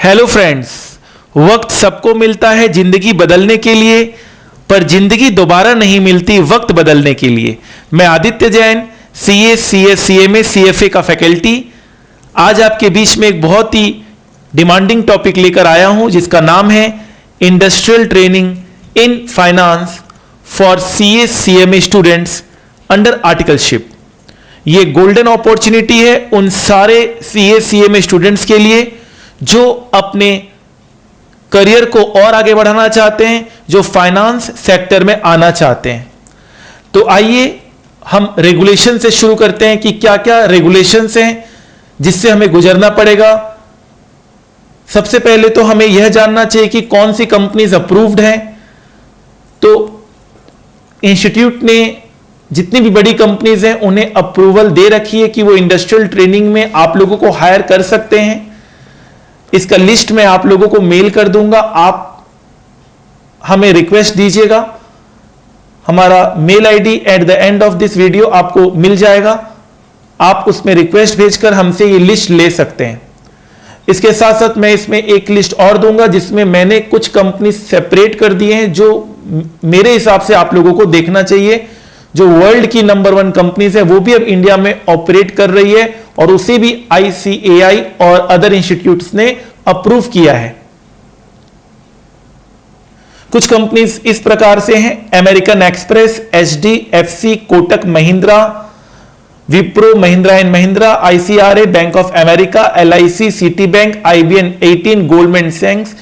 Hello friends, वक्त सबको मिलता है जिंदगी बदलने के लिए, पर जिंदगी दोबारा नहीं मिलती वक्त बदलने के लिए। मैं Aditya Jain, CA, CS, CMA, CFA का फैकल्टी, आज आपके बीच में एक बहुत ही डिमांडिंग टॉपिक लेकर आया हूं जिसका नाम है industrial training in finance for CA CMA students under articleship. ये गोल्डन अपॉर्चुनिटी है उन सारे सीए सीएमए स्टूडेंट्स के लिए जो अपने करियर को और आगे बढ़ाना चाहते हैं, जो फाइनेंस सेक्टर में आना चाहते हैं। तो आइए हम रेगुलेशन से शुरू करते हैं कि क्या क्या रेगुलेशंस हैं जिससे हमें गुजरना पड़ेगा। सबसे पहले तो हमें यह जानना चाहिए कि कौन सी कंपनीज अप्रूव्ड हैं। तो इंस्टीट्यूट ने जितनी भी बड़ी कंपनीज हैं उन्हें अप्रूवल दे रखी है कि वो इंडस्ट्रियल ट्रेनिंग में आप लोगों को हायर कर सकते हैं। इसका लिस्ट मैं आप लोगों को मेल कर दूंगा, आप हमें रिक्वेस्ट दीजिएगा। हमारा mail ID at the end of this video आपको मिल जाएगा, आप उसमें रिक्वेस्ट भेजकर हमसे ये लिस्ट ले सकते हैं। इसके साथ साथ मैं इसमें एक लिस्ट और दूंगा जिसमें मैंने कुछ कंपनी सेपरेट कर दिए हैं जो मेरे हिसाब से आप लोगों को देखना चाहिए। जो वर्ल्ड की नंबर 1 कंपनीज है वो भी अब इंडिया में ऑपरेट कर रही है और उसे भी ICAI और अदर इंस्टीट्यूट्स ने अप्रूव किया है। कुछ कंपनीज इस प्रकार से हैं: American Express, HDFC, Kotak Mahindra, Wipro, Mahindra and Mahindra, ICRA, Bank of America, LIC, Citibank, IBM 18, Goldman सैक्स,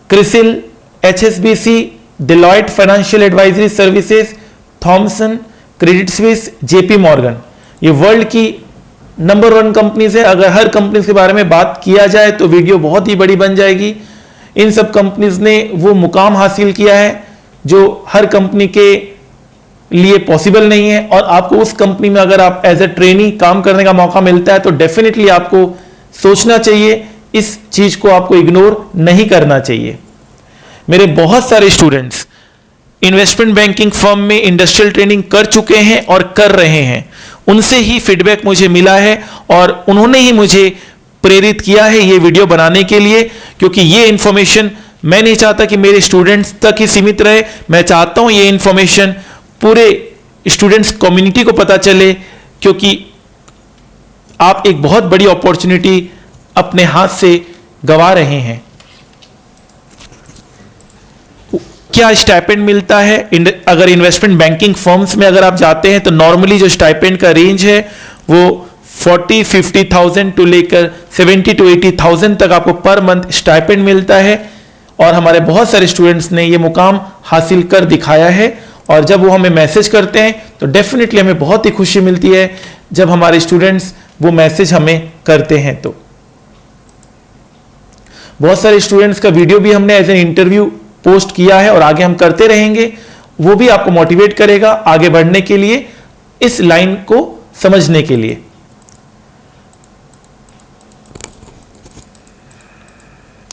CRISIL, HSBC, Deloitte Financial Advisory Services, Thomson, Credit Suisse, JP Morgan. ये वर्ल्ड की नंबर 1 कंपनीज है। अगर हर कंपनीज के बारे में बात किया जाए तो वीडियो बहुत ही बड़ी बन जाएगी। इन सब कंपनीज ने वो मुकाम हासिल किया है जो हर कंपनी के लिए पॉसिबल नहीं है, और आपको उस कंपनी में अगर आप एज ए ट्रेनी काम करने का मौका मिलता है तो डेफिनेटली आपको सोचना चाहिए, इस चीज को आपको इग्नोर नहीं करना चाहिए। मेरे बहुत सारे स्टूडेंट्स इन्वेस्टमेंट बैंकिंग फर्म में इंडस्ट्रियल ट्रेनिंग कर चुके हैं और कर रहे हैं। उनसे ही फीडबैक मुझे मिला है और उन्होंने ही मुझे प्रेरित किया है ये वीडियो बनाने के लिए, क्योंकि ये इंफॉर्मेशन मैं नहीं चाहता कि मेरे स्टूडेंट्स तक ही सीमित रहे। मैं चाहता हूं ये इंफॉर्मेशन पूरे स्टूडेंट्स कम्युनिटी को पता चले, क्योंकि आप एक बहुत बड़ी अपॉर्चुनिटी अपने हाथ से गंवा रहे हैं। क्या स्टाइपेंड मिलता है अगर इन्वेस्टमेंट बैंकिंग फर्म्स में अगर आप जाते हैं तो नॉर्मली जो स्टाइपेंड का रेंज है वो 40-50,000 टू लेकर 70-80,000 तक आपको पर मंथ स्टाइपेंड मिलता है। और हमारे बहुत सारे स्टूडेंट्स ने ये मुकाम हासिल कर दिखाया है, और जब वो हमें मैसेज करते हैं तो डेफिनेटली हमें बहुत ही खुशी मिलती है जब हमारे स्टूडेंट्स वो मैसेज हमें करते हैं। तो बहुत सारे स्टूडेंट्स का वीडियो भी हमने एज एन इंटरव्यू पोस्ट किया है और आगे हम करते रहेंगे। वो भी आपको मोटिवेट करेगा आगे बढ़ने के लिए, इस लाइन को समझने के लिए।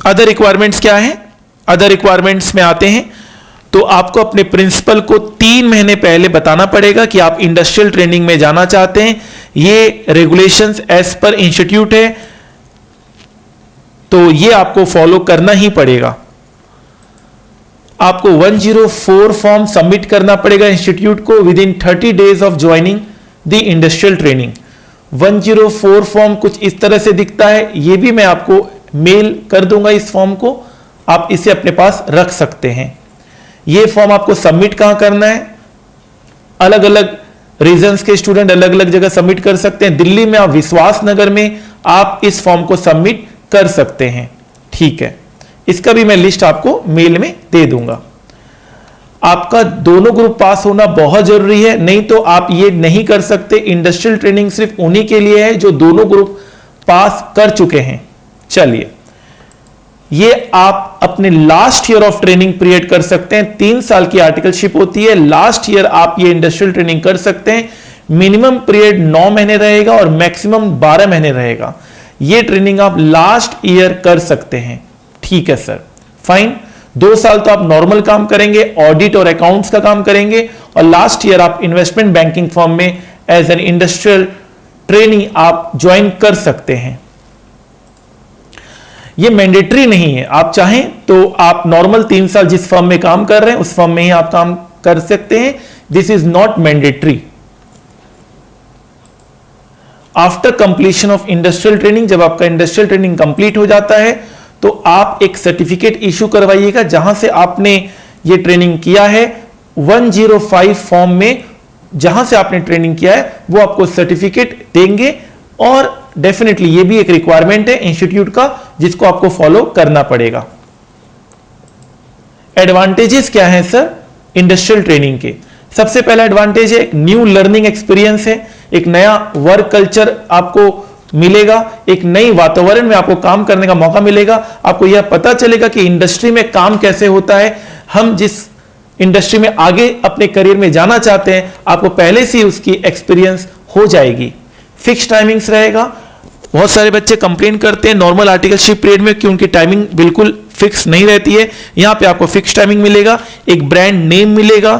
अदर रिक्वायरमेंट्स क्या है? अदर रिक्वायरमेंट्स में आते हैं तो आपको अपने प्रिंसिपल को 3 महीने पहले बताना पड़ेगा कि आप इंडस्ट्रियल ट्रेनिंग में जाना चाहते हैं। ये रेगुलेशंस एज पर इंस्टीट्यूट है, तो ये आपको फॉलो करना ही पड़ेगा। आपको 104 फॉर्म सबमिट करना पड़ेगा इंस्टीट्यूट को with in 30 days of joining the industrial training. 104 form कुछ इस तरह से दिखता है, ये भी मैं आपको मेल कर दूंगा इस फॉर्म को, आप इसे अपने पास रख सकते हैं। ये फॉर्म आपको सबमिट कहां करना है? अलग अलग रीजन्स के स्टूडेंट अलग अलग जगह सबमिट कर सकते हैं। दिल्ली में आप विश्वास नगर में आप इस फॉर्म को सबमिट कर सकते हैं, ठीक है। इसका भी मैं लिस्ट आपको मेल में दे दूंगा। आपका दोनों ग्रुप पास होना बहुत जरूरी है, नहीं तो आप ये नहीं कर सकते। इंडस्ट्रियल ट्रेनिंग सिर्फ उन्हीं के लिए है जो दोनों ग्रुप पास कर चुके हैं। चलिए, ये आप अपने last year of training period कर सकते हैं। 3 साल की आर्टिकलशिप होती है, लास्ट ईयर आप ये इंडस्ट्रियल ट्रेनिंग कर सकते हैं। मिनिमम पीरियड 9 महीने रहेगा और मैक्सिमम 12 महीने रहेगा। ये ट्रेनिंग आप लास्ट ईयर कर सकते हैं, ठीक है सर, फाइन। 2 साल तो आप नॉर्मल काम करेंगे, ऑडिट और अकाउंट्स का काम करेंगे, और लास्ट ईयर आप इन्वेस्टमेंट बैंकिंग फर्म में एज एन इंडस्ट्रियल ट्रेनिंग आप ज्वाइन कर सकते हैं। ये मैंडेटरी नहीं है, आप चाहें तो आप नॉर्मल 3 साल जिस फर्म में काम कर रहे हैं उस फर्म में ही आप काम कर सकते हैं। This is not mandatory. After completion of industrial training, जब आपका इंडस्ट्रियल ट्रेनिंग कंप्लीट हो जाता है तो आप एक सर्टिफिकेट इशू करवाइएगा जहां से आपने ये ट्रेनिंग किया है। 105 फॉर्म में जहां से आपने ट्रेनिंग किया है वो आपको सर्टिफिकेट देंगे, और डेफिनेटली ये भी एक रिक्वायरमेंट है इंस्टीट्यूट का जिसको आपको फॉलो करना पड़ेगा। एडवांटेजेस क्या है सर इंडस्ट्रियल ट्रेनिंग के? सबसे पहला एडवांटेज है एक न्यू लर्निंग एक्सपीरियंस है, एक नया वर्क कल्चर आपको मिलेगा, एक नई वातावरण में आपको काम करने का मौका मिलेगा। आपको यह पता चलेगा कि इंडस्ट्री में काम कैसे होता है। हम जिस इंडस्ट्री में आगे अपने करियर में जाना चाहते हैं आपको पहले से ही उसकी एक्सपीरियंस हो जाएगी। फिक्स टाइमिंग्स रहेगा। बहुत सारे बच्चे कंप्लेन करते हैं नॉर्मल आर्टिकलशिप पीरियड में कि उनकी टाइमिंग बिल्कुल फिक्स नहीं रहती है। यहां पे आपको फिक्स टाइमिंग मिलेगा, एक ब्रांड नेम मिलेगा,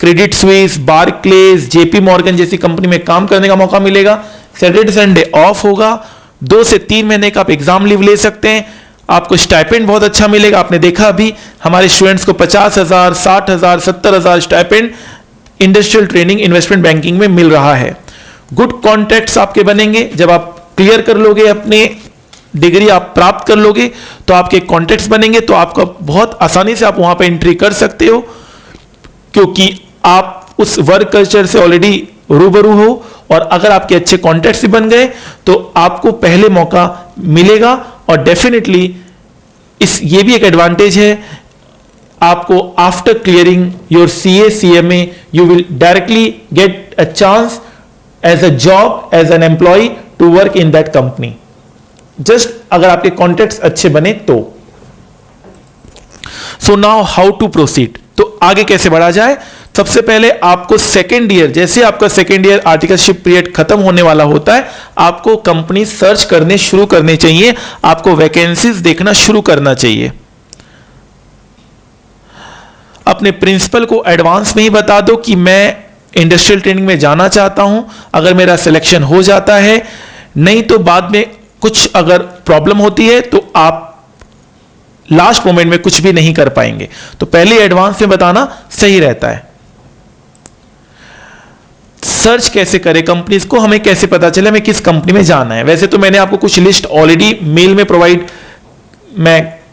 क्रेडिट स्विस, बार्क्लेज, जेपी मॉर्गन जैसी कंपनी में काम करने का मौका मिलेगा। सैटरडे संडे ऑफ होगा। 2 से 3 महीने का आप एग्जाम लीव ले सकते हैं। आपको स्टाइपेंड बहुत अच्छा मिलेगा। आपने देखा अभी हमारे स्टूडेंट्स को 50,000, 60,000, 70,000 stipend industrial training investment banking में मिल रहा है। गुड कॉन्टैक्ट्स आपके बनेंगे। जब आप क्लियर कर लोगे अपने डिग्री आप प्राप्त कर लोगे तो आपके कॉन्टैक्ट्स बनेंगे, तो आपका बहुत आसानी से आप वहां पे एंट्री कर सकते हो क्योंकि आप उस वर्क कल्चर से ऑलरेडी रूबरू हो। और अगर आपके अच्छे कॉन्टैक्ट्स भी बन गए तो आपको पहले मौका मिलेगा। और डेफिनेटली ये भी एक एडवांटेज है, आपको after clearing your CA CMA you will directly get a chance as a job as an employ to work in that company, just अगर आपके कॉन्टैक्ट्स अच्छे बने तो। So now how to proceed, तो आगे कैसे बढ़ा जाए? सबसे पहले आपको सेकेंड ईयर, जैसे आपका सेकेंड ईयर आर्टिकलशिप पीरियड खत्म होने वाला होता है, आपको कंपनी सर्च करने शुरू करने चाहिए, आपको वैकेंसीज देखना शुरू करना चाहिए। अपने प्रिंसिपल को एडवांस में ही बता दो कि मैं इंडस्ट्रियल ट्रेनिंग में जाना चाहता हूं। अगर मेरा सिलेक्शन हो जाता है, नहीं तो बाद में कुछ अगर प्रॉब्लम होती है तो आप लास्ट मोमेंट में कुछ भी नहीं कर पाएंगे। तो पहले एडवांस में बताना सही रहता है। सर्च कैसे करें कंपनीज को, हमें कैसे पता चले हमें किस कंपनी में जाना है? वैसे तो मैंने आपको कुछ लिस्ट ऑलरेडी मेल में प्रोवाइड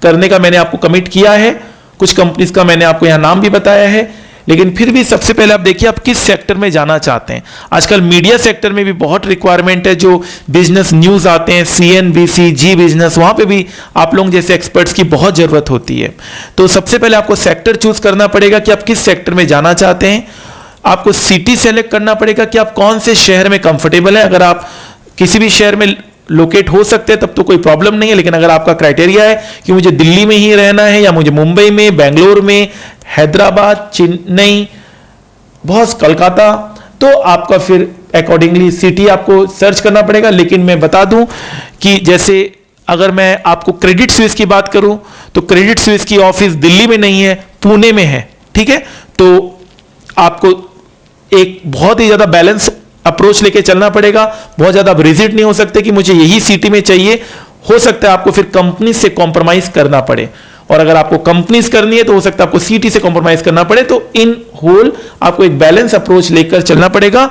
करने का मैंने आपको कमिट किया है। कुछ कंपनीज का मैंने आपको यहां नाम भी बताया है, लेकिन फिर भी सबसे पहले आप देखिए आप किस सेक्टर में जाना चाहते हैं। आजकल मीडिया सेक्टर में भी बहुत रिक्वायरमेंट है, जो बिजनेस न्यूज आते हैं, CNBC, जी बिजनेस, वहां पे भी आप लोग जैसे एक्सपर्ट्स की बहुत जरूरत होती है। तो सबसे पहले आपको सेक्टर चूज करना पड़ेगा कि आप किस सेक्टर में जाना चाहते हैं। आपको सिटी सेलेक्ट करना पड़ेगा कि आप कौन से शहर में कंफर्टेबल है। अगर आप किसी भी शहर में लोकेट हो सकते हैं तब तो कोई प्रॉब्लम नहीं है, लेकिन अगर आपका क्राइटेरिया है कि मुझे दिल्ली में ही रहना है या मुझे मुंबई में, बेंगलोर में, हैदराबाद, चेन्नई, बहुत कलकत्ता, तो आपका फिर अकॉर्डिंगली सिटी आपको सर्च करना पड़ेगा। लेकिन मैं बता दूं कि जैसे अगर मैं आपको क्रेडिट स्विस की बात करूं तो क्रेडिट स्विस की ऑफिस दिल्ली में नहीं है, पुणे में है, ठीक है। तो आपको एक बहुत ही ज्यादा बैलेंस अप्रोच लेके चलना पड़ेगा। बहुत ज्यादा रिजिड नहीं हो सकते कि मुझे यही सिटी में चाहिए। हो सकता है आपको फिर कंपनी से कॉम्प्रोमाइज करना पड़े, और अगर आपको कंपनीज करनी है तो हो सकता है आपको सिटी से कॉम्प्रोमाइज करना पड़े। तो इन होल आपको एक बैलेंस अप्रोच लेकर चलना पड़ेगा।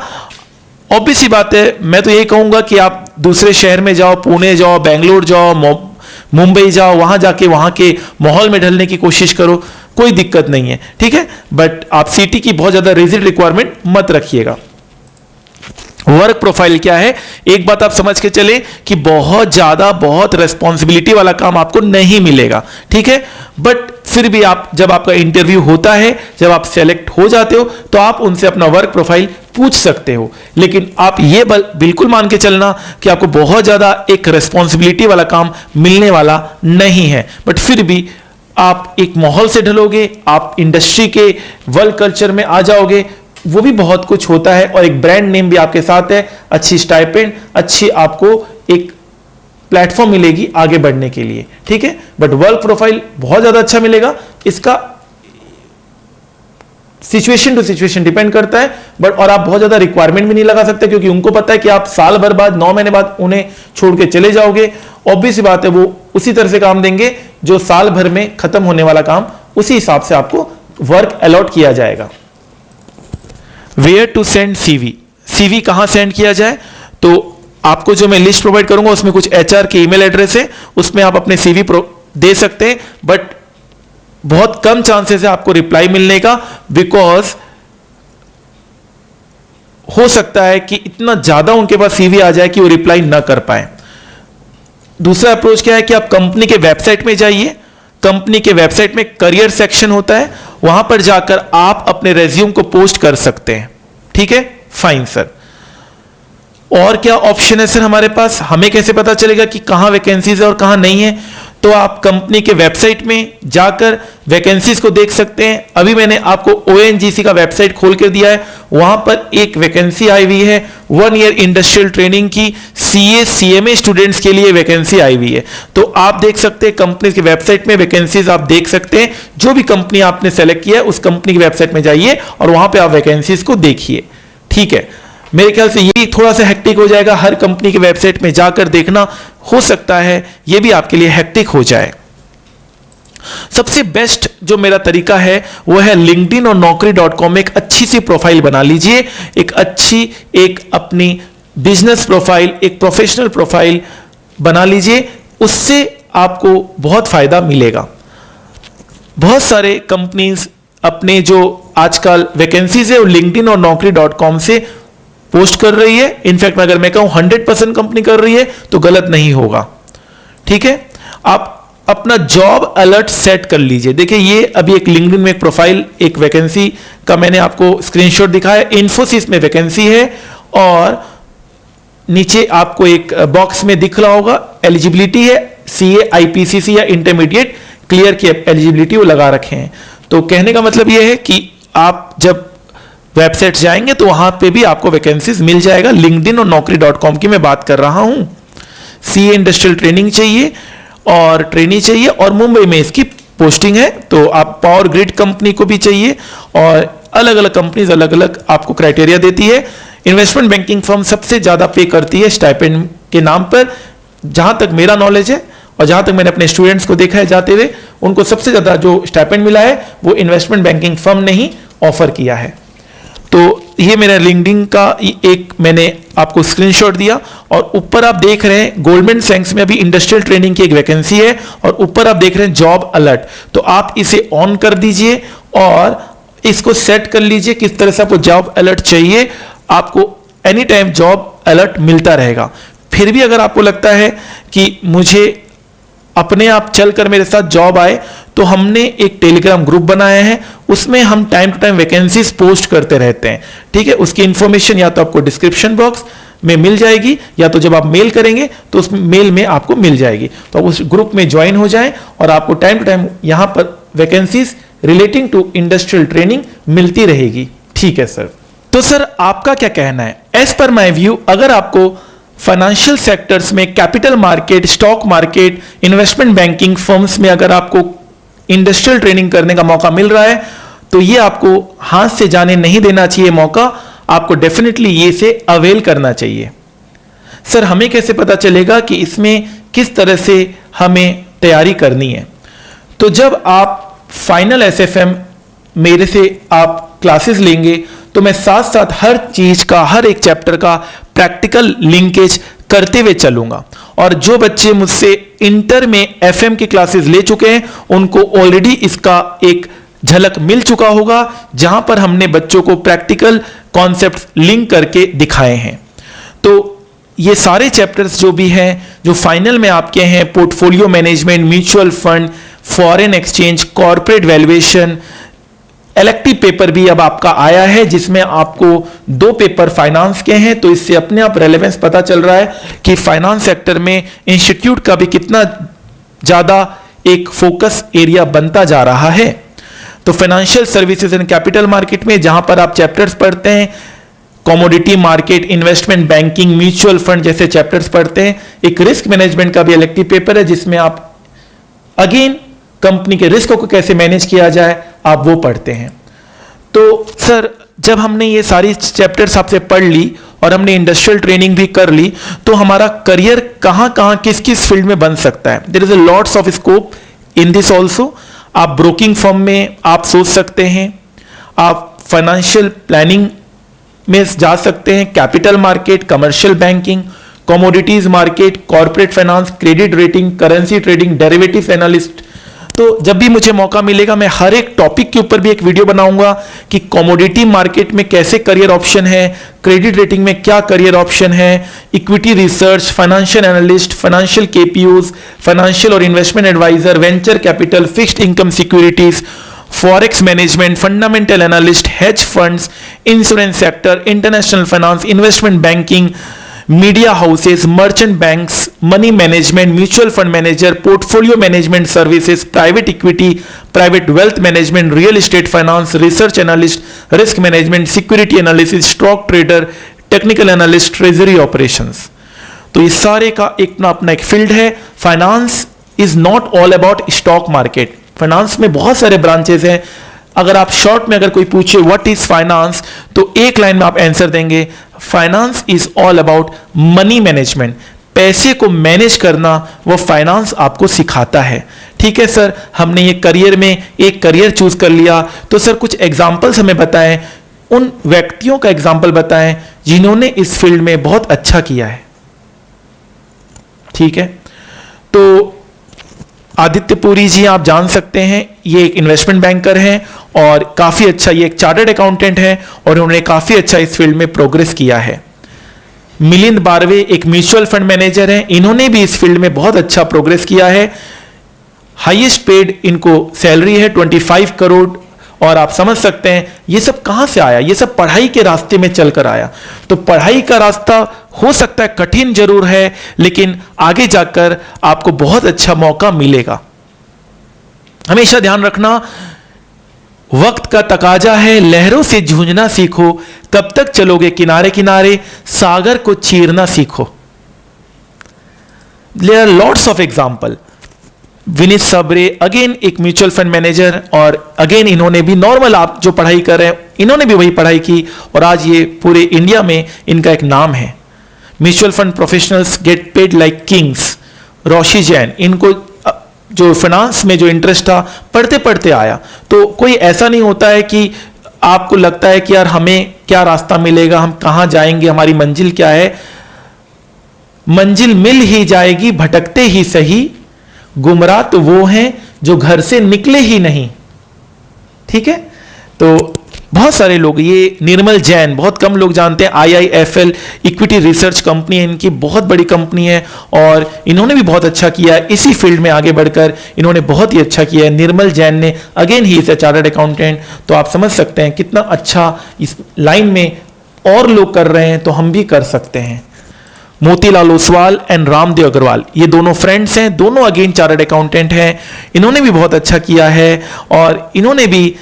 ऑब्वियस सी बात है, मैं तो यही कहूंगा कि आप दूसरे शहर में जाओ, पुणे जाओ, बेंगलोर जाओ, मुंबई जाओ, वहां जाके वहां के माहौल में ढलने की कोशिश करो, कोई दिक्कत नहीं है, ठीक है। बट आप सिटी की बहुत ज्यादा रिजिड रिक्वायरमेंट मत रखिएगा। वर्क प्रोफाइल क्या है, एक बात आप समझ के चले कि बहुत रेस्पॉन्सिबिलिटी वाला काम आपको नहीं मिलेगा, ठीक है। बट फिर भी आप जब आपका इंटरव्यू होता है, जब आप सेलेक्ट हो जाते हो, तो आप उनसे अपना वर्क प्रोफाइल पूछ सकते हो। लेकिन आप ये बिल्कुल मान के चलना कि आपको बहुत ज्यादा एक रेस्पॉन्सिबिलिटी वाला काम मिलने वाला नहीं है। बट फिर भी आप एक माहौल से ढलोगे, आप इंडस्ट्री के वर्क कल्चर में आ जाओगे, वो भी बहुत कुछ होता है। और एक ब्रांड नेम भी आपके साथ है, अच्छी स्टाइपेंड, अच्छी आपको एक प्लेटफॉर्म मिलेगी आगे बढ़ने के लिए, ठीक है। बट वर्क प्रोफाइल बहुत ज्यादा अच्छा मिलेगा, इसका सिचुएशन टू सिचुएशन डिपेंड करता है। बट और आप बहुत ज्यादा रिक्वायरमेंट भी नहीं लगा सकते, क्योंकि उनको पता है कि आप साल भर बाद, 9 महीने बाद उन्हें छोड़ के चले जाओगे ऑब्वियस सी बात है वो उसी तरह से काम देंगे जो साल भर में खत्म होने वाला काम, उसी हिसाब से आपको वर्क अलॉट किया जाएगा। Where to send CV, CV कहां सेंड किया जाए, तो आपको जो मैं लिस्ट प्रोवाइड करूंगा उसमें कुछ एचआर के ईमेल एड्रेस है, उसमें आप अपने सीवी दे सकते हैं, बट बहुत कम चांसेस है आपको रिप्लाई मिलने का, बिकॉज हो सकता है कि इतना ज्यादा उनके पास सीवी आ जाए कि वो रिप्लाई ना कर पाए। दूसरा अप्रोच क्या है कि आप कंपनी के वेबसाइट में जाइए, कंपनी के वेबसाइट में करियर सेक्शन होता है, वहां पर जाकर आप अपने रेज्यूम को पोस्ट कर सकते हैं। ठीक है, फाइन सर। और क्या ऑप्शन है सर हमारे पास, हमें कैसे पता चलेगा कि कहां वैकेंसीज है और कहां नहीं है, तो आप कंपनी के वेबसाइट में जाकर वैकेंसीज को देख सकते हैं। अभी मैंने आपको ONGC का वेबसाइट खोल कर दिया है, वहां पर एक वैकेंसी आई हुई है 1 ईयर इंडस्ट्रियल ट्रेनिंग की CA CMA स्टूडेंट्स के लिए वैकेंसी आई हुई है। तो आप देख सकते हैं कंपनी की वेबसाइट में वैकेंसीज आप देख सकते हैं, जो भी कंपनी आपने सेलेक्ट किया है उस कंपनी की वेबसाइट में जाइए और वहां पर आप वैकेंसीज को देखिए। ठीक है, मेरे ख्याल से ये थोड़ा सा हेक्टिक हो जाएगा, हर कंपनी के वेबसाइट में जाकर देखना, हो सकता है ये भी आपके लिए हेक्टिक हो जाए। सबसे बेस्ट जो मेरा तरीका है वो है लिंक्डइन और naukri.com में एक अच्छी सी प्रोफाइल बना लीजिए, एक अच्छी एक अपनी बिजनेस प्रोफाइल, एक प्रोफेशनल प्रोफाइल बना लीजिए, उससे आपको बहुत फायदा मिलेगा। बहुत सारे कंपनीज अपने जो आजकल वैकेंसीज है वो लिंक्डइन और naukri.com से पोस्ट कर रही है। इनफैक्ट अगर मैं कहूं 100% कंपनी कर रही है तो गलत नहीं होगा। ठीक है, आप अपना जॉब अलर्ट सेट कर लीजिए। देखिए ये अभी एक लिंक्डइन में एक प्रोफाइल, एक वैकेंसी का मैंने आपको स्क्रीनशॉट दिखाया, इन्फोसिस में वैकेंसी है और नीचे आपको एक बॉक्स में दिख रहा होगा एलिजिबिलिटी है CA IPCC या इंटरमीडिएट क्लियर की एलिजिबिलिटी वो लगा रखे हैं। तो कहने का मतलब ये है कि आप जब वेबसाइट जाएंगे तो वहां पे भी आपको वैकेंसीज मिल जाएगा। लिंक्डइन और naukri.com की मैं बात कर रहा हूं। CA इंडस्ट्रियल ट्रेनिंग चाहिए और ट्रेनी चाहिए और मुंबई में इसकी पोस्टिंग है, तो आप पावर ग्रिड कंपनी को भी चाहिए और अलग अलग कंपनीज अलग अलग आपको क्राइटेरिया देती है। इन्वेस्टमेंट बैंकिंग फर्म सबसे ज्यादा पे करती है स्टाइपेंड के नाम पर, जहां तक मेरा नॉलेज है और जहां तक मैंने अपने स्टूडेंट्स को देखा है जाते हुए, उनको सबसे ज्यादा जो स्टाइपेंड मिला है वो इन्वेस्टमेंट बैंकिंग फर्म ने ही ऑफर किया है। तो ये मेरा लिंक्डइन का एक मैंने आपको स्क्रीनशॉट दिया और ऊपर आप देख रहे हैं गोल्डमैन सैक्स में अभी इंडस्ट्रियल ट्रेनिंग की एक वैकेंसी है और ऊपर आप देख रहे हैं जॉब अलर्ट। तो आप इसे ऑन कर दीजिए और इसको सेट कर लीजिए किस तरह से आपको जॉब अलर्ट चाहिए, आपको एनी टाइम जॉब अलर्ट मिलता रहेगा। फिर भी अगर आपको लगता है कि मुझे अपने आप चलकर मेरे साथ जॉब आए, तो हमने एक टेलीग्राम ग्रुप बनाया है, उसमें हम time to time vacancies post करते रहते हैं। ठीक है, उसकी इंफॉर्मेशन या तो आपको डिस्क्रिप्शन बॉक्स में मिल जाएगी या तो जब आप मेल करेंगे तो उस मेल में आपको मिल जाएगी। तो आप उस ग्रुप में ज्वाइन हो जाएं और आपको टाइम टू टाइम यहां पर vacancies relating to industrial training मिलती रहेगी। ठीक है सर। तो सर आपका क्या कहना है? एज पर माई व्यू, अगर आपको फाइनेंशियल सेक्टर्स में, capital market, stock market, investment banking firms में अगर आपको इंडस्ट्रियल ट्रेनिंग करने का मौका मिल रहा है तो ये आपको हाथ से जाने नहीं देना चाहिए मौका, आपको डेफिनेटली ये से अवेल करना चाहिए। सर हमें कैसे पता चलेगा कि इसमें किस तरह से हमें तैयारी करनी है? तो जब आप फाइनल SFM मेरे से आप क्लासेस लेंगे तो मैं साथ साथ हर चीज का, हर एक चैप्टर का प्रैक्टिकल लिंकेज करते हुए चलूंगा। और जो बच्चे मुझसे इंटर में FM की क्लासेस ले चुके हैं उनको ऑलरेडी इसका एक झलक मिल चुका होगा, जहां पर हमने बच्चों को प्रैक्टिकल कॉन्सेप्ट्स लिंक करके दिखाए हैं। तो ये सारे चैप्टर्स जो भी हैं, जो फाइनल में आपके हैं, portfolio management, mutual fund, foreign exchange, corporate valuation, elective paper भी अब आपका आया है जिसमें आपको 2 पेपर फाइनेंस के हैं। तो इससे अपने आप रेलेवेंस पता चल रहा है कि फाइनेंस सेक्टर में इंस्टीट्यूट का भी कितना ज्यादा एक फोकस एरिया बनता जा रहा है। तो financial services and capital market में जहां पर आप चैप्टर्स पढ़ते हैं, commodity market, investment banking, mutual fund जैसे चैप्टर्स पढ़ते हैं। एक रिस्क मैनेजमेंट का भी इलेक्टिव पेपर है जिसमें आप अगेन कंपनी के रिस्क को कैसे मैनेज किया जाए आप वो पढ़ते हैं। तो सर जब हमने ये सारी चैप्टर्स आपसे पढ़ ली और हमने इंडस्ट्रियल ट्रेनिंग भी कर ली, तो हमारा करियर कहां कहां किस किस फील्ड में बन सकता है। There is a lots of scope in this also. आप ब्रोकिंग फर्म में आप सोच सकते हैं, आप फाइनेंशियल प्लानिंग में जा सकते हैं, capital market, commercial banking, commodities market, corporate finance, credit rating, currency trading, derivatives analyst. तो जब भी मुझे मौका मिलेगा मैं हर एक टॉपिक के ऊपर भी एक वीडियो बनाऊंगा कि कमोडिटी मार्केट में कैसे करियर ऑप्शन है, क्रेडिट रेटिंग में क्या करियर ऑप्शन है, equity research, financial analyst, financial KPOs, financial और investment advisor, venture capital, fixed income securities, forex management, fundamental analyst, hedge funds, insurance sector, international finance, investment banking, media houses, merchant banks, money management, mutual fund manager, portfolio management services, private equity, private wealth management, real estate finance, research analyst, risk management, security analysis, stock trader, technical analyst, treasury operations. तो इस सारे का एक ना अपना एक field है। Finance is not all about stock market. Finance में बहुत सारे ब्रांचेस हैं। अगर आप शॉर्ट में अगर कोई पूछे व्हाट इज फाइनेंस, तो एक लाइन में आप आंसर देंगे, finance is all about money management. पैसे को मैनेज करना वो फाइनेंस आपको सिखाता है। ठीक है सर, हमने ये करियर में एक करियर चूज कर लिया, तो सर कुछ एग्जांपल्स हमें बताएं, उन व्यक्तियों का एग्जांपल बताएं जिन्होंने इस फील्ड में बहुत अच्छा किया है। ठीक है, तो आदित्य पुरी जी आप जान सकते हैं, ये एक इन्वेस्टमेंट बैंकर हैं और काफी अच्छा, ये एक चार्टर्ड अकाउंटेंट हैं और उन्होंने काफी अच्छा इस फील्ड में प्रोग्रेस किया है। मिलिंद बारवे एक म्यूचुअल फंड मैनेजर हैं, इन्होंने भी इस फील्ड में बहुत अच्छा प्रोग्रेस किया है। हाईएस्ट पेड इनको सैलरी है 25 करोड़। और आप समझ सकते हैं ये सब कहां से आया, ये सब पढ़ाई के रास्ते में चलकर आया। तो पढ़ाई का रास्ता हो सकता है कठिन जरूर है, लेकिन आगे जाकर आपको बहुत अच्छा मौका मिलेगा। हमेशा ध्यान रखना, वक्त का तकाजा है, लहरों से जूझना सीखो, कब तक चलोगे किनारे किनारे, सागर को चीरना सीखो। There are lots of example. Vineet Sabre again एक म्यूचुअल फंड मैनेजर, और अगेन इन्होंने भी नॉर्मल आप जो पढ़ाई कर रहे हैं इन्होंने भी वही पढ़ाई की और आज ये पूरे इंडिया में इनका एक नाम है। Mutual fund professionals get paid like kings. Roshi Jain, इनको जो फाइनेंस में जो इंटरेस्ट था पढ़ते पढ़ते आया। तो कोई ऐसा नहीं होता है कि आपको लगता है कि यार हमें क्या रास्ता मिलेगा, हम कहां जाएंगे, हमारी मंजिल क्या है। मंजिल मिल ही जाएगी भटकते ही सही, गुमराह तो वो हैं जो घर से निकले ही नहीं। ठीक है, तो बहुत सारे लोग, ये निर्मल जैन बहुत कम लोग जानते हैं, IIFL इक्विटी रिसर्च कंपनी है इनकी, बहुत बड़ी कंपनी है और इन्होंने भी बहुत अच्छा किया है इसी फील्ड में आगे बढ़कर, इन्होंने बहुत ही अच्छा किया है। निर्मल जैन ने again he is a chartered accountant. तो आप समझ सकते हैं कितना अच्छा इस लाइन में और लोग कर रहे हैं, तो हम भी कर सकते हैं। मोतीलाल ओसवाल एंड रामदेव अग्रवाल, ये दोनों फ्रेंड्स हैं, दोनों अगेन चार्टर्ड अकाउंटेंट हैं, इन्होंने भी बहुत अच्छा किया है और इन्होंने भी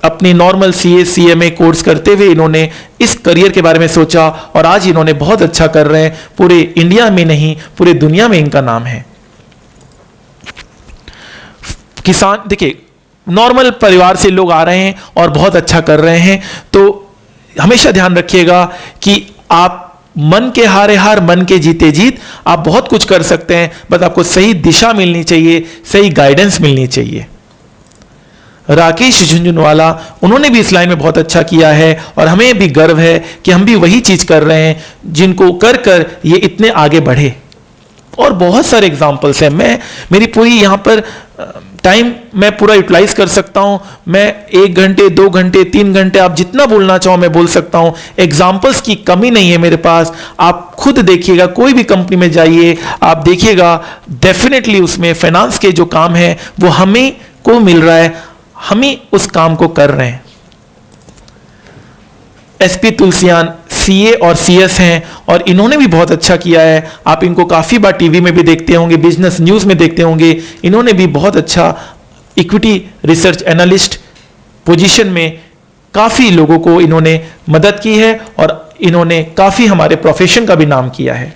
अपनी नॉर्मल CA CMA कोर्स करते हुए इन्होंने इस करियर के बारे में सोचा और आज इन्होंने बहुत अच्छा कर रहे हैं। पूरे इंडिया में नहीं पूरे दुनिया में इनका नाम है। किसान, देखिए नॉर्मल परिवार से लोग आ रहे हैं और बहुत अच्छा कर रहे हैं। तो हमेशा ध्यान रखिएगा कि आप मन के हारे हार मन के जीते जीत, आप बहुत कुछ कर सकते हैं, बस आपको सही दिशा मिलनी चाहिए, सही गाइडेंस मिलनी चाहिए। राकेश झुंझुनवाला, उन्होंने भी इस लाइन में बहुत अच्छा किया है और हमें भी गर्व है कि हम भी वही चीज कर रहे हैं जिनको कर कर ये इतने आगे बढ़े। और बहुत सारे एग्जाम्पल्स हैं। मेरी पूरी यहाँ पर टाइम मैं पूरा यूटिलाइज कर सकता हूँ। मैं 1 घंटे 2 घंटे 3 घंटे आप जितना बोलना चाहो मैं बोल सकता हूँ। एग्जाम्पल्स की कमी नहीं है मेरे पास। आप खुद देखिएगा, कोई भी कंपनी में जाइए, आप देखिएगा डेफिनेटली उसमें फाइनेंस के जो काम है वो हमें को मिल रहा है, हम ही उस काम को कर रहे हैं। SP तुलसियान CA और CS हैं और इन्होंने भी बहुत अच्छा किया है। आप इनको काफी बार टीवी में भी देखते होंगे, बिजनेस न्यूज में देखते होंगे। इन्होंने भी बहुत अच्छा इक्विटी रिसर्च एनालिस्ट पोजीशन में काफी लोगों को इन्होंने मदद की है और इन्होंने काफी हमारे प्रोफेशन का भी नाम किया है।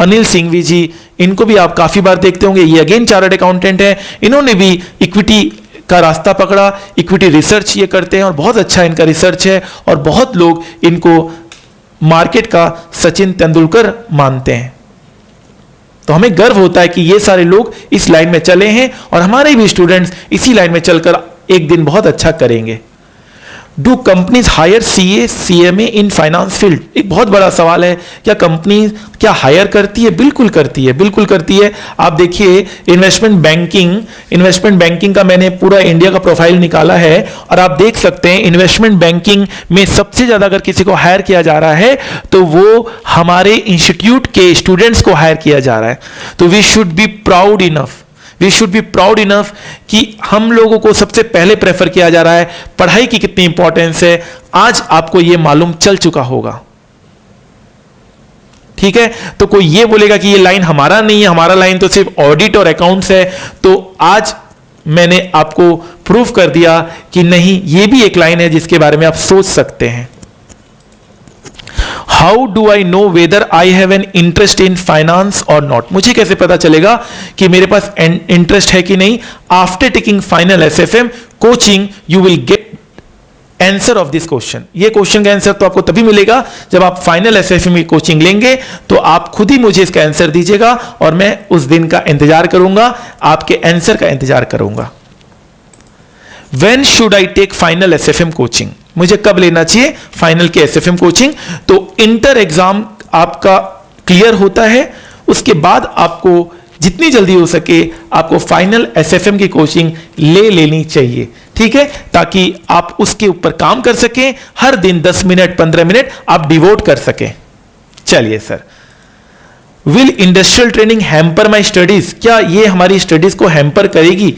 अनिल सिंघवी जी, इनको भी आप काफी बार देखते होंगे, ये अगेन चार्टर्ड अकाउंटेंट है। इन्होंने भी इक्विटी का रास्ता पकड़ा, इक्विटी रिसर्च ये करते हैं और बहुत अच्छा इनका रिसर्च है और बहुत लोग इनको मार्केट का सचिन तेंदुलकर मानते हैं। तो हमें गर्व होता है कि ये सारे लोग इस लाइन में चले हैं और हमारे भी स्टूडेंट्स इसी लाइन में चलकर एक दिन बहुत अच्छा करेंगे। Do companies hire CA CMA in finance field? एक बहुत बड़ा सवाल है, क्या कंपनी क्या हायर करती है? बिल्कुल करती है, बिल्कुल करती है। आप देखिए इन्वेस्टमेंट बैंकिंग का मैंने पूरा इंडिया का प्रोफाइल निकाला है और आप देख सकते हैं इन्वेस्टमेंट बैंकिंग में सबसे ज्यादा अगर किसी को हायर किया जा रहा है तो वो हमारे इंस्टीट्यूट के स्टूडेंट्स को हायर किया जा रहा है। तो we should be proud enough कि हम लोगों को सबसे पहले प्रेफर किया जा रहा है। पढ़ाई की कितनी इंपॉर्टेंस है आज आपको यह मालूम चल चुका होगा, ठीक है। तो कोई ये बोलेगा कि ये लाइन हमारा नहीं है, हमारा लाइन तो सिर्फ ऑडिट और अकाउंट्स है, तो आज मैंने आपको प्रूफ कर दिया कि नहीं, ये भी एक लाइन है जिसके बारे में आप सोच सकते हैं। How do I know whether I have an interest in finance और नॉट? मुझे कैसे पता चलेगा कि मेरे पास इंटरेस्ट है कि नहीं? After taking final SFM coaching you will get answer of this question. ये क्वेश्चन का आंसर तो आपको तभी मिलेगा जब आप फाइनल एसएफएम की कोचिंग लेंगे। तो आप खुद ही मुझे इसका आंसर दीजिएगा और मैं उस दिन का इंतजार करूंगा, आपके आंसर का इंतजार करूंगा। When should I take final SFM coaching? मुझे कब लेना चाहिए फाइनल के SFM कोचिंग? तो इंटर एग्जाम आपका क्लियर होता है, उसके बाद आपको जितनी जल्दी हो सके आपको फाइनल SFM की कोचिंग ले लेनी चाहिए, ठीक है, ताकि आप उसके ऊपर काम कर सकें। हर दिन 10 मिनट 15 मिनट आप डिवोट कर सकें। चलिए sir, will industrial training hamper my studies? क्या ये हमारी स्टडीज को हैम्पर करेगी?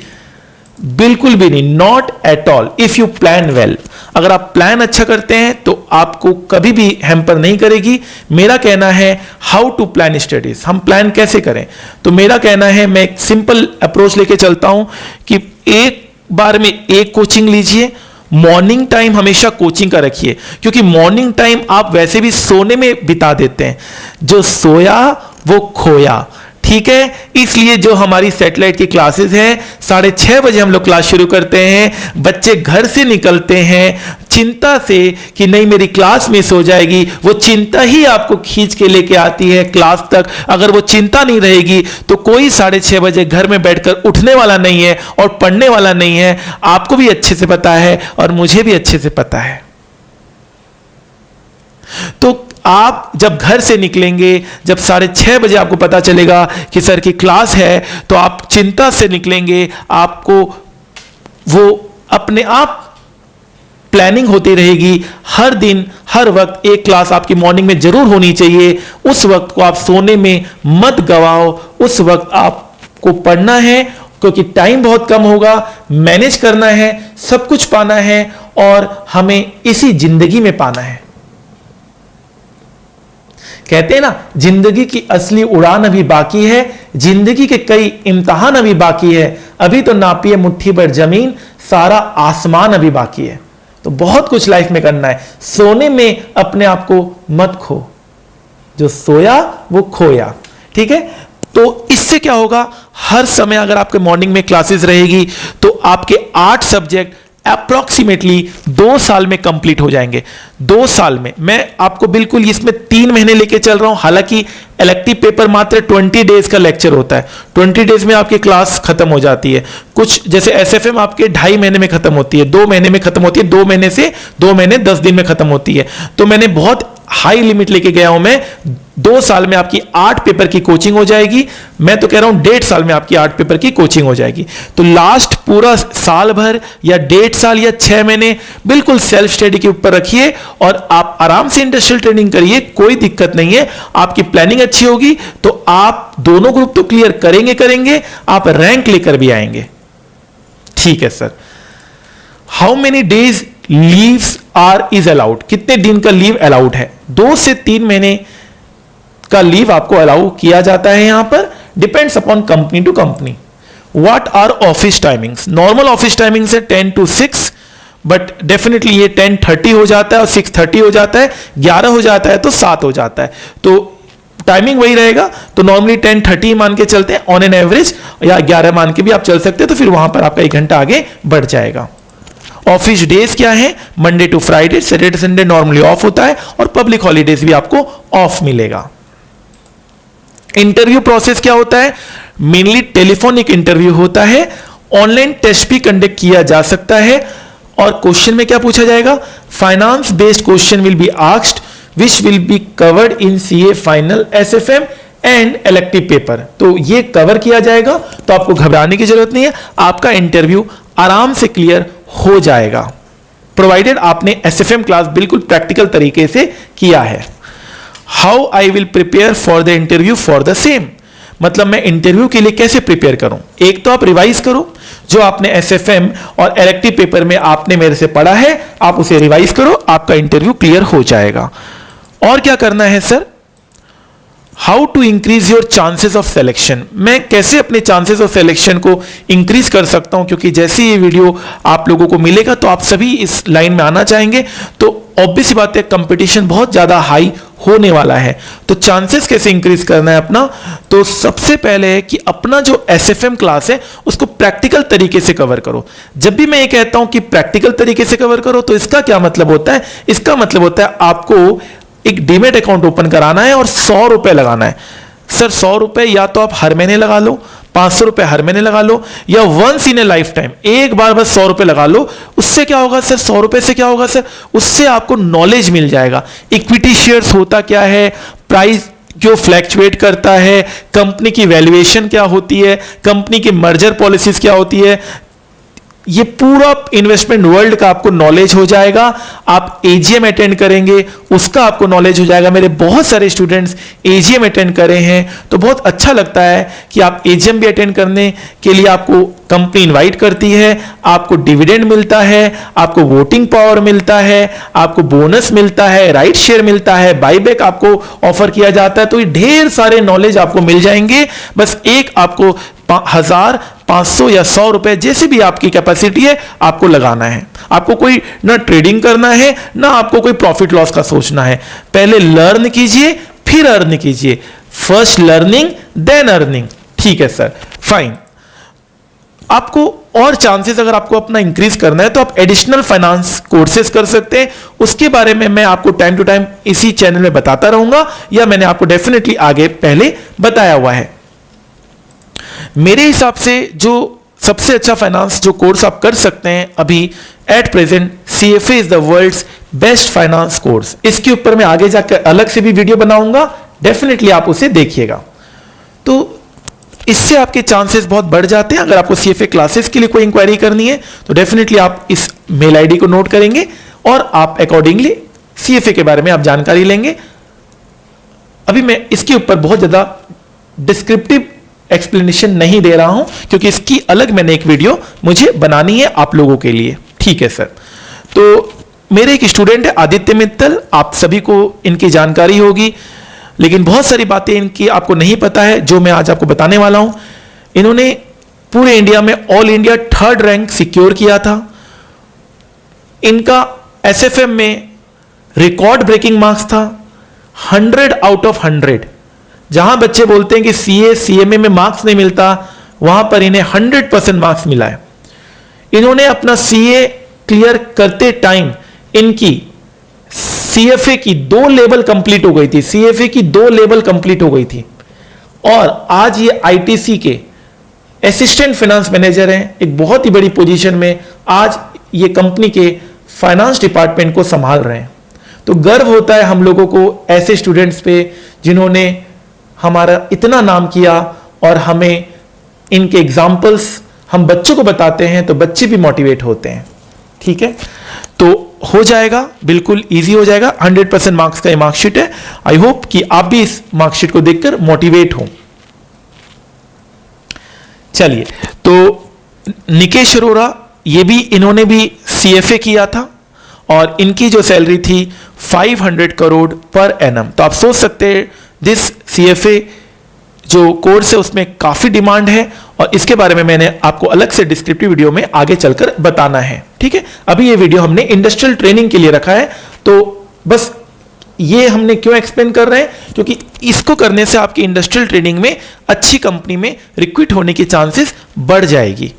बिल्कुल भी नहीं, not at all. If you plan well, अगर आप प्लान अच्छा करते हैं तो आपको कभी भी हैम्पर नहीं करेगी। मेरा कहना है हाउ टू प्लान स्टडीज, हम प्लान कैसे करें? तो मेरा कहना है मैं एक सिंपल अप्रोच लेके चलता हूं कि एक बार में एक कोचिंग लीजिए। मॉर्निंग टाइम हमेशा कोचिंग का रखिए, क्योंकि मॉर्निंग टाइम आप वैसे भी सोने में बिता देते हैं, जो सोया वो खोया, ठीक है। इसलिए जो हमारी सैटेलाइट की क्लासेस हैं 6:30 बजे हम लोग क्लास शुरू करते हैं। बच्चे घर से निकलते हैं चिंता से कि नहीं मेरी क्लास मिस हो जाएगी, वो चिंता ही आपको खींच के लेके आती है क्लास तक। अगर वो चिंता नहीं रहेगी तो कोई 6:30 बजे घर में बैठकर उठने वाला नहीं है और पढ़ने वाला नहीं है। आपको भी अच्छे से पता है और मुझे भी अच्छे से पता है। तो आप जब घर से निकलेंगे, जब 6:30 बजे आपको पता चलेगा कि सर की क्लास है, तो आप चिंता से निकलेंगे। आपको वो अपने आप प्लानिंग होती रहेगी। हर दिन हर वक्त एक क्लास आपकी मॉर्निंग में जरूर होनी चाहिए। उस वक्त को आप सोने में मत गवाओ, उस वक्त आपको पढ़ना है, क्योंकि टाइम बहुत कम होगा, मैनेज करना है, सब कुछ पाना है और हमें इसी जिंदगी में पाना है। कहते हैं ना, जिंदगी की असली उड़ान अभी बाकी है, जिंदगी के कई इम्तिहान अभी बाकी है। अभी तो नापिए मुट्ठी भर जमीन, सारा आसमान अभी बाकी है। तो बहुत कुछ लाइफ में करना है। सोने में अपने आप को मत खो, जो सोया वो खोया, ठीक है। तो इससे क्या होगा, हर समय अगर आपके मॉर्निंग में क्लासेस रहेगी तो आपके 8 सब्जेक्ट अप्रोक्सीमेटली 2 साल में कंप्लीट हो जाएंगे। 2 साल में मैं आपको बिल्कुल इसमें 3 महीने लेके चल रहा हूं। हालांकि इलेक्टिव पेपर मात्र 20 डेज का लेक्चर होता है। 20 डेज में आपकी क्लास खत्म हो जाती है। कुछ जैसे एसएफएम आपके 2.5 महीने में खत्म होती है, 2 महीने में खत्म होती है, 2 महीने से 2 महीने 10 दिन में खत्म होती है। तो मैंने बहुत हाई लिमिट लेके गया हूं। मैं 2 साल में आपकी 8 पेपर की कोचिंग हो जाएगी। मैं तो कह रहा हूं 1.5 साल में आपकी 8 पेपर की कोचिंग हो जाएगी। तो लास्ट पूरा साल भर या 1.5 साल या 6 महीने बिल्कुल सेल्फ स्टडी के ऊपर रखिए और आप आराम से इंडस्ट्रियल ट्रेनिंग करिए, कोई दिक्कत नहीं है। आपकी प्लानिंग अच्छी होगी तो आप दोनों ग्रुप तो क्लियर करेंगे, आप रैंक लेकर भी आएंगे, ठीक है sir. How many days leaves is allowed? कितने दिन का लीव अलाउड है? 2 से 3 महीने का लीव आपको अलाउ किया जाता है। यहां पर depends upon company to company. What are office timings? Normal office timings है 10 to 6, बट डेफिनेटली ये 10:30 हो जाता है और 6:30 हो जाता है, 11 हो जाता है तो 7 हो जाता है। तो टाइमिंग वही रहेगा। तो नॉर्मली 10:30 मान के चलते हैं ऑन एन एवरेज, या 11 मान के भी आप चल सकते हैं। तो फिर वहां पर आपका 1 घंटा आगे बढ़ जाएगा। ऑफिस डेज क्या है? Monday to Friday, Saturday Sunday normally off होता है और पब्लिक हॉलीडेज भी आपको ऑफ मिलेगा। इंटरव्यू प्रोसेस क्या होता है? मेनली टेलीफोनिक इंटरव्यू होता है, ऑनलाइन टेस्ट भी कंडक्ट किया जा सकता है और क्वेश्चन में क्या पूछा जाएगा? Finance based question will be asked which will be covered in CA final, SFM and elective paper. तो ये कवर किया जाएगा, तो आपको घबराने की जरूरत नहीं है, आपका इंटरव्यू आराम से क्लियर हो जाएगा, प्रोवाइडेड आपने एसएफएम क्लास बिल्कुल प्रैक्टिकल तरीके से किया है। How I will prepare for the interview for the same, मतलब मैं इंटरव्यू के लिए कैसे प्रिपेयर करूं? एक तो आप रिवाइज करो, जो आपने एसएफएम और इलेक्टिव पेपर में आपने मेरे से पढ़ा है, आप उसे रिवाइज करो, आपका इंटरव्यू क्लियर हो जाएगा। और क्या करना है sir? How to increase your chances of selection, मैं कैसे अपने चांसेस ऑफ सिलेक्शन को इंक्रीज कर सकता हूं, क्योंकि जैसे ये वीडियो आप लोगों को मिलेगा तो आप सभी इस लाइन में आना चाहेंगे, तो ऑब्वियस बात है कंपटीशन बहुत ज्यादा हाई होने वाला है। तो चांसेस कैसे इंक्रीज करना है अपना? तो सबसे पहले है कि अपना जो एसएफएम क्लास है उसको प्रैक्टिकल तरीके से कवर करो। जब भी मैं ये कहता हूं कि प्रैक्टिकल तरीके से कवर करो, तो इसका क्या मतलब होता है? इसका मतलब होता है आपको एक डीमेट अकाउंट ओपन कराना है और 100 रुपए लगाना है। सर 100 रुपए या तो आप हर महीने लगा लो, 500 रुपए हर महीने लगा लो, या once in a life time एक बार बस 100 रुपए लगा लो। उससे क्या होगा सर? 100 रुपए से क्या होगा सर? उससे आपको नॉलेज मिल जाएगा। इक्विटी शेयर्स होता क्या है, प्राइस जो फ्लैक्चुएट करता है, कंपनी की वैल्यूएशन क्या होती है, कंपनी की मर्जर पॉलिसीज क्या होती है, ये पूरा इन्वेस्टमेंट वर्ल्ड का आपको नॉलेज हो जाएगा। आप एजीएम अटेंड करेंगे, उसका आपको नॉलेज हो जाएगा। मेरे बहुत सारे स्टूडेंट्स एजीएम अटेंड करे हैं, तो बहुत अच्छा लगता है कि आप एजीएम भी अटेंड करने के लिए आपको कंपनी इनवाइट करती है, आपको डिविडेंड मिलता है, आपको वोटिंग पावर मिलता है, आपको बोनस मिलता है, राइट शेयर मिलता है, बाईबैक आपको ऑफर किया जाता है। तो ये ढेर सारे नॉलेज आपको मिल जाएंगे। बस एक आपको 1000, 500 या 100 रुपए जैसी भी आपकी कैपेसिटी है आपको लगाना है। आपको कोई ना ट्रेडिंग करना है, ना आपको कोई प्रॉफिट लॉस का सोचना है। पहले लर्न कीजिए, फिर अर्न कीजिए। First learning then earning. ठीक है सर, फाइन। आपको और चांसेस अगर आपको अपना इंक्रीज करना है तो आप एडिशनल फाइनेंस कोर्सेज कर सकते हैं। उसके बारे में मैं आपको टाइम टू टाइम इसी चैनल में बताता रहूंगा, या मैंने आपको डेफिनेटली आगे पहले बताया हुआ है। मेरे हिसाब से जो सबसे अच्छा फाइनेंस जो कोर्स आप कर सकते हैं अभी at present, CFA is the world's best finance course. इसके ऊपर मैं आगे जाकर अलग से भी वीडियो बनाऊंगा, डेफिनेटली आप उसे देखिएगा। तो इससे आपके चांसेस बहुत बढ़ जाते हैं। अगर आपको सीएफए क्लासेस के लिए कोई इंक्वायरी करनी है तो डेफिनेटली आप इस मेल आईडी को नोट करेंगे और आप अकॉर्डिंगली सीएफए के बारे में आप जानकारी लेंगे। अभी मैं इसके ऊपर बहुत ज्यादा डिस्क्रिप्टिव एक्सप्लेनेशन नहीं दे रहा हूं, क्योंकि इसकी अलग मैंने एक वीडियो मुझे बनानी है आप लोगों के लिए। ठीक है सर। तो मेरे एक स्टूडेंट है आदित्य मित्तल, आप सभी को इनकी जानकारी होगी, लेकिन बहुत सारी बातें इनकी आपको नहीं पता है जो मैं आज आपको बताने वाला हूं। इन्होंने पूरे इंडिया में all India 3rd rank secure किया था। इनका एसएफएम में रिकॉर्ड ब्रेकिंग मार्क्स था 100 आउट ऑफ 100। जहां बच्चे बोलते हैं कि सीए सीएमए में मार्क्स नहीं मिलता, वहां पर इन्हें 100% मार्क्स मिला है। इन्होंने अपना सीए क्लियर करते टाइम इनकी सीएफए की 2 लेवल कंप्लीट हो गई थी। सीएफए की 2 लेवल कंप्लीट हो गई थी और आज ये आईटीसी के असिस्टेंट फाइनेंस मैनेजर हैं, एक बहुत ही बड़ी पोजीशन में। आज ये कंपनी के फाइनेंस डिपार्टमेंट को संभाल रहे हैं। तो गर्व होता है हम लोगों को ऐसे स्टूडेंट्स पे जिन्होंने हमारा इतना नाम किया, और हमें इनके एग्जाम्पल्स हम बच्चों को बताते हैं तो बच्चे भी मोटिवेट होते हैं। ठीक है, तो हो जाएगा, बिल्कुल इजी हो जाएगा। 100% मार्क्स का ये मार्कशीट है। आई होप कि आप भी इस मार्कशीट को देखकर मोटिवेट हो। चलिए, तो निकेश अरोरा, ये भी इन्होंने भी सीएफए किया था और इनकी जो सैलरी थी 500 करोड़ पर एनम। तो आप सोच सकते हैं दिस सीएफए जो कोर्स है उसमें काफी डिमांड है, और इसके बारे में मैंने आपको अलग से डिस्क्रिप्टिव वीडियो में आगे चलकर बताना है। ठीक है, अभी ये वीडियो हमने इंडस्ट्रियल ट्रेनिंग के लिए रखा है। तो बस ये हमने क्यों एक्सप्लेन कर रहे हैं, क्योंकि इसको करने से आपकी इंडस्ट्रियल ट्रेनिंग में अच्छी कंपनी में रिक्रूट होने की चांसेस बढ़ जाएगी।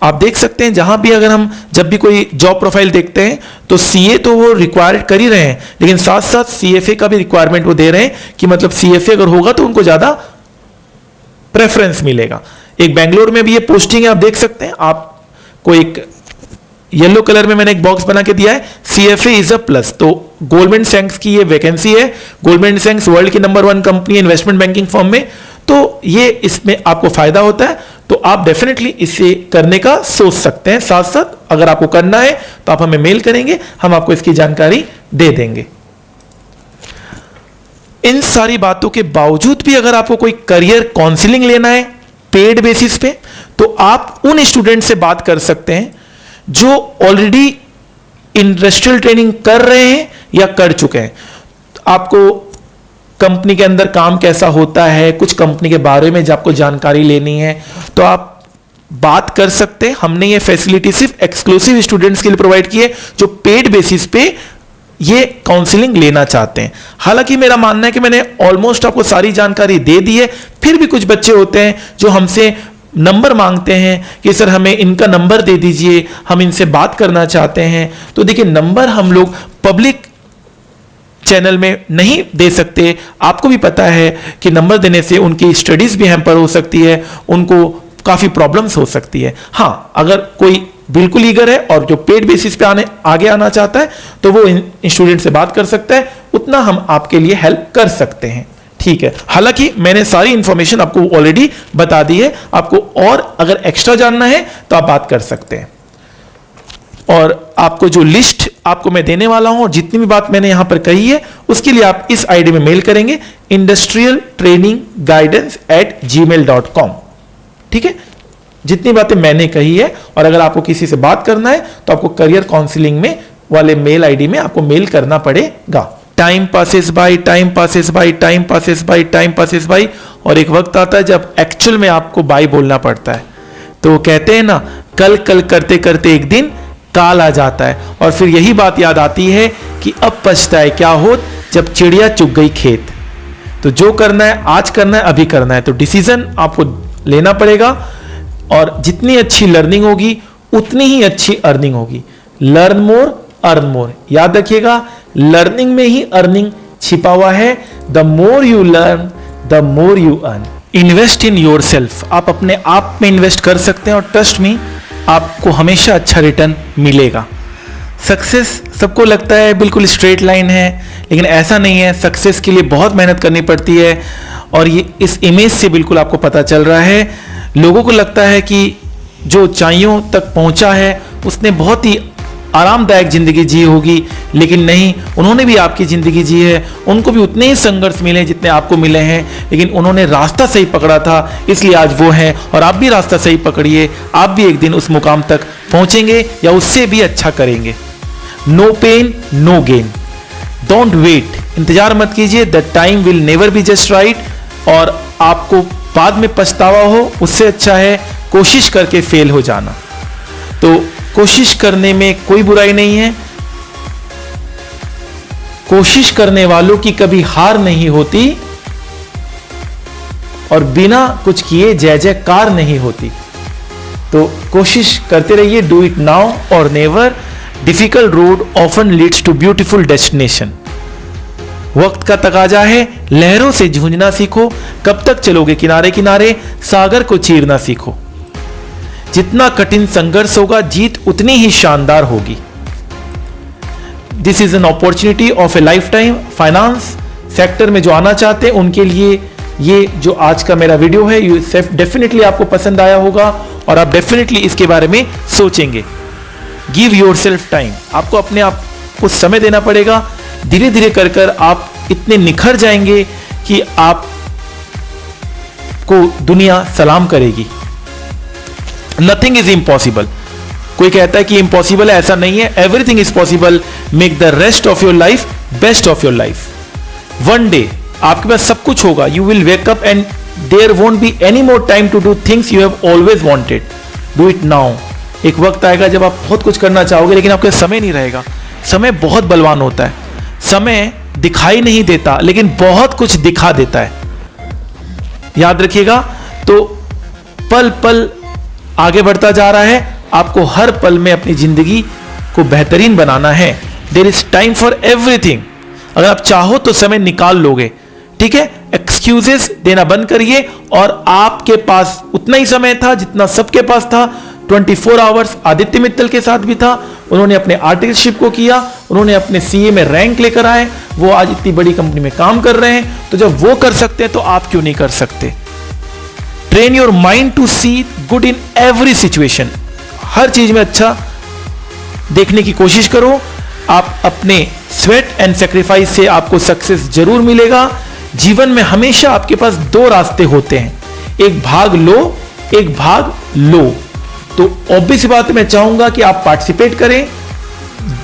आप देख सकते हैं जहां भी अगर हम जब भी कोई जॉब प्रोफाइल देखते हैं तो सीए तो वो रिक्वायर कर ही रहे हैं, लेकिन साथ साथ सीएफए का भी रिक्वायरमेंट वो दे रहे हैं कि मतलब सीएफए अगर होगा तो उनको ज्यादा प्रेफरेंस मिलेगा। एक बेंगलोर में भी ये पोस्टिंग है, आप देख सकते हैं। आपको एक येलो कलर में मैंने एक बॉक्स बना के दिया है, सीएफए इज अ प्लस। तो गोल्डमैन सैक्स की ये वैकेंसी है। गोल्डमैन सैक्स वर्ल्ड की number 1 company investment banking firm में, तो ये इसमें आपको फायदा होता है, तो आप डेफिनेटली इसे करने का सोच सकते हैं। साथ साथ अगर आपको करना है तो आप हमें मेल करेंगे, हम आपको इसकी जानकारी दे देंगे। इन सारी बातों के बावजूद भी अगर आपको कोई करियर काउंसलिंग लेना है पेड बेसिस पे, तो आप उन स्टूडेंट से बात कर सकते हैं जो ऑलरेडी इंडस्ट्रियल ट्रेनिंग कर रहे हैं या कर चुके हैं। आपको कंपनी के अंदर काम कैसा होता है, कुछ कंपनी के बारे में जब आपको जानकारी लेनी है तो आप बात कर सकते हैं। हमने ये फैसिलिटी सिर्फ एक्सक्लूसिव स्टूडेंट्स के लिए प्रोवाइड की है जो पेड बेसिस पे ये काउंसलिंग लेना चाहते हैं। हालांकि मेरा मानना है कि मैंने ऑलमोस्ट आपको सारी जानकारी दे दी है, फिर भी कुछ बच्चे होते हैं जो हमसे नंबर मांगते हैं कि सर हमें इनका नंबर दे दीजिए, हम इनसे बात करना चाहते हैं। तो देखिए, नंबर हम लोग पब्लिक चैनल में नहीं दे सकते। आपको भी पता है कि नंबर देने से उनकी स्टडीज भी हैम्पर हो सकती है, उनको काफी प्रॉब्लम्स हो सकती है। हाँ, अगर कोई बिल्कुल ईगर है और जो पेड बेसिस पे आगे आना चाहता है तो वो स्टूडेंट से बात कर सकता है, उतना हम आपके लिए हेल्प कर सकते हैं। ठीक है, हालांकि मैंने सारी इंफॉर्मेशन आपको ऑलरेडी बता दी है। आपको और अगर एक्स्ट्रा जानना है तो आप बात कर सकते हैं। और आपको जो लिस्ट आपको मैं देने वाला हूं और जितनी भी बात मैंने यहां पर कही है उसके लिए आप इस आईडी में मेल करेंगे, industrialtrainingguidance@gmail.com। ठीक है, जितनी बातें मैंने कही है। और अगर आपको किसी से बात करना है तो आपको करियर काउंसलिंग में वाले मेल आईडी में आपको मेल करना पड़ेगा। Time passes by, time passes by, time passes by, time passes by, और एक वक्त आता है जब एक्चुअल में आपको बाय बोलना पड़ता है। तो कहते हैं ना, कल कल करते करते एक दिन काल आ जाता है, और फिर यही बात याद आती है कि अब पछताए क्या होत जब चिड़िया चुग गई खेत। तो जो करना है आज करना है, अभी करना है, तो डिसीजन आपको लेना पड़ेगा। और जितनी अच्छी लर्निंग होगी उतनी ही अच्छी अर्निंग होगी। लर्न मोर अर्न मोर, याद रखिएगा, लर्निंग में ही अर्निंग छिपा हुआ है। The more you learn the more you earn. Invest in your self, आप अपने आप में इन्वेस्ट कर सकते हैं और ट्रस्ट मी, आपको हमेशा अच्छा रिटर्न मिलेगा। सक्सेस सबको लगता है बिल्कुल स्ट्रेट लाइन है, लेकिन ऐसा नहीं है। सक्सेस के लिए बहुत मेहनत करनी पड़ती है, और ये इस इमेज से बिल्कुल आपको पता चल रहा है। लोगों को लगता है कि जो ऊंचाइयों तक पहुंचा है उसने बहुत ही आरामदायक जिंदगी जी होगी, लेकिन नहीं, उन्होंने भी आपकी जिंदगी जी है, उनको भी उतने ही संघर्ष मिले जितने आपको मिले हैं, लेकिन उन्होंने रास्ता सही पकड़ा था, इसलिए आज वो हैं। और आप भी रास्ता सही पकड़िए, आप भी एक दिन उस मुकाम तक पहुंचेंगे या उससे भी अच्छा करेंगे। No pain no gain, don't wait, इंतजार मत कीजिए, the time will never be just right. और आपको बाद में पछतावा हो उससे अच्छा है कोशिश करके फेल हो जाना। तो कोशिश करने में कोई बुराई नहीं है, कोशिश करने वालों की कभी हार नहीं होती, और बिना कुछ किए जय जयकार नहीं होती। तो कोशिश करते रहिए, do it now or never. Difficult road often leads to beautiful destination. वक्त का तकाजा है, लहरों से जूझना सीखो। कब तक चलोगे किनारे किनारे, सागर को चीरना सीखो। जितना कठिन संघर्ष होगा, जीत उतनी ही शानदार होगी। This is an opportunity of A life time. Finance sector में जो आना चाहते हैं उनके लिए ये जो आज का मेरा वीडियो है, ये डेफिनेटली आपको पसंद आया होगा और आप डेफिनेटली इसके बारे में सोचेंगे। गिव योर सेल्फ टाइम, आपको अपने आप को समय देना पड़ेगा। धीरे धीरे कर कर आप इतने निखर जाएंगे कि आपको दुनिया सलाम करेगी। Nothing is impossible. कोई कहता है कि इम्पॉसिबल है, ऐसा नहीं है। Everything is possible. Make the rest of your life best of your life. One day आपके पास सब कुछ होगा। You will wake up and there won't be any more time to do things you have always wanted. Do it now. एक वक्त आएगा जब आप बहुत कुछ करना चाहोगे, लेकिन आपके समय नहीं रहेगा। समय बहुत बलवान होता है। समय दिखाई नहीं देता, लेकिन बहुत कुछ दिखा देता है। याद रखिएगा। तो पल पल आगे बढ़ता जा रहा है। आपको हर पल में अपनी जिंदगी को बेहतरीन बनाना है। There is time for everything. अगर आप चाहो तो समय निकाल लोगे, ठीक है। एक्सक्यूजेस देना बंद करिए, और आपके पास उतना ही समय था जितना सबके पास था। 24 आवर्स आदित्य मित्तल के साथ भी था। उन्होंने अपने आर्टिकलशिप को किया, उन्होंने अपने सीए में रैंक लेकर आए, वो आज इतनी बड़ी कंपनी में काम कर रहे हैं। तो जब वो कर सकते हैं तो आप क्यों नहीं कर सकते। Train your mind to see good in every situation. हर चीज में अच्छा देखने की कोशिश करो। आप अपने स्वेट एंड सेक्रीफाइस से आपको सक्सेस जरूर मिलेगा। जीवन में हमेशा आपके पास दो रास्ते होते हैं, एक भाग लो, एक भाग लो। तो ऑब्वियस बात है, मैं चाहूंगा कि आप पार्टिसिपेट करें,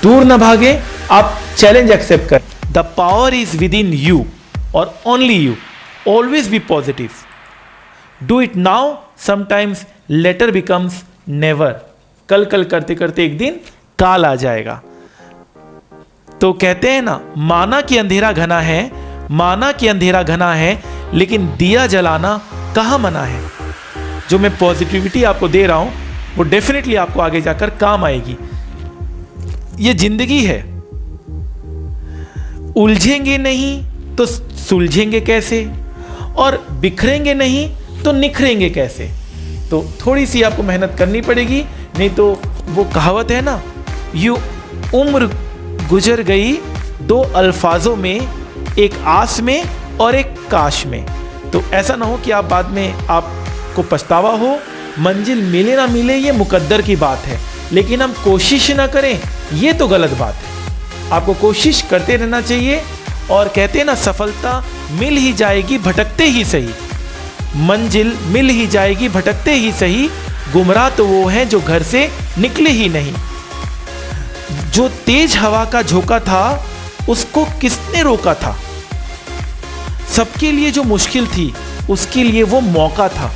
दूर ना भागें, आप चैलेंज एक्सेप्ट करें। The power is within you और only you. Always be positive. Do it now, sometimes later becomes never. कल कल करते करते एक दिन काल आ जाएगा। तो कहते हैं ना, माना कि अंधेरा घना है, माना कि अंधेरा घना है, लेकिन दिया जलाना कहां मना है। जो मैं पॉजिटिविटी आपको दे रहा हूं वो डेफिनेटली आपको आगे जाकर काम आएगी। ये जिंदगी है, उलझेंगे नहीं तो सुलझेंगे कैसे, और बिखरेंगे नहीं तो निखरेंगे कैसे। तो थोड़ी सी आपको मेहनत करनी पड़ेगी, नहीं तो वो कहावत है ना, यूं उम्र गुजर गई दो अल्फाजों में, एक आस में और एक काश में। तो ऐसा ना हो कि आप बाद में आपको पछतावा हो। मंजिल मिले ना मिले ये मुकद्दर की बात है, लेकिन हम कोशिश ना करें ये तो गलत बात है। आपको कोशिश करते रहना चाहिए। और कहते हैं ना, सफलता मिल ही जाएगी भटकते ही सही। मंजिल मिल ही जाएगी भटकते ही सही। गुमराह तो वो है जो घर से निकले ही नहीं। जो तेज हवा का झोंका था उसको किसने रोका था। सबके लिए जो मुश्किल थी उसके लिए वो मौका था।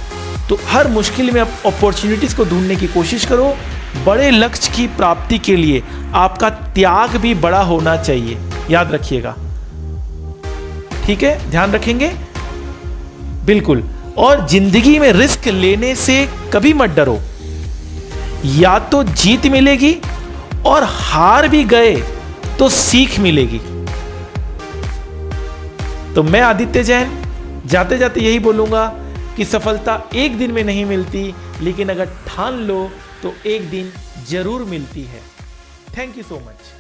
तो हर मुश्किल में अपॉर्चुनिटीज को ढूंढने की कोशिश करो। बड़े लक्ष्य की प्राप्ति के लिए आपका त्याग भी बड़ा होना चाहिए, याद रखिएगा, ठीक है। ध्यान रखेंगे, बिल्कुल। और जिंदगी में रिस्क लेने से कभी मत डरो। या तो जीत मिलेगी, और हार भी गए तो सीख मिलेगी। तो मैं आदित्य जैन जाते जाते यही बोलूंगा कि सफलता एक दिन में नहीं मिलती, लेकिन अगर ठान लो तो एक दिन जरूर मिलती है। Thank you so much.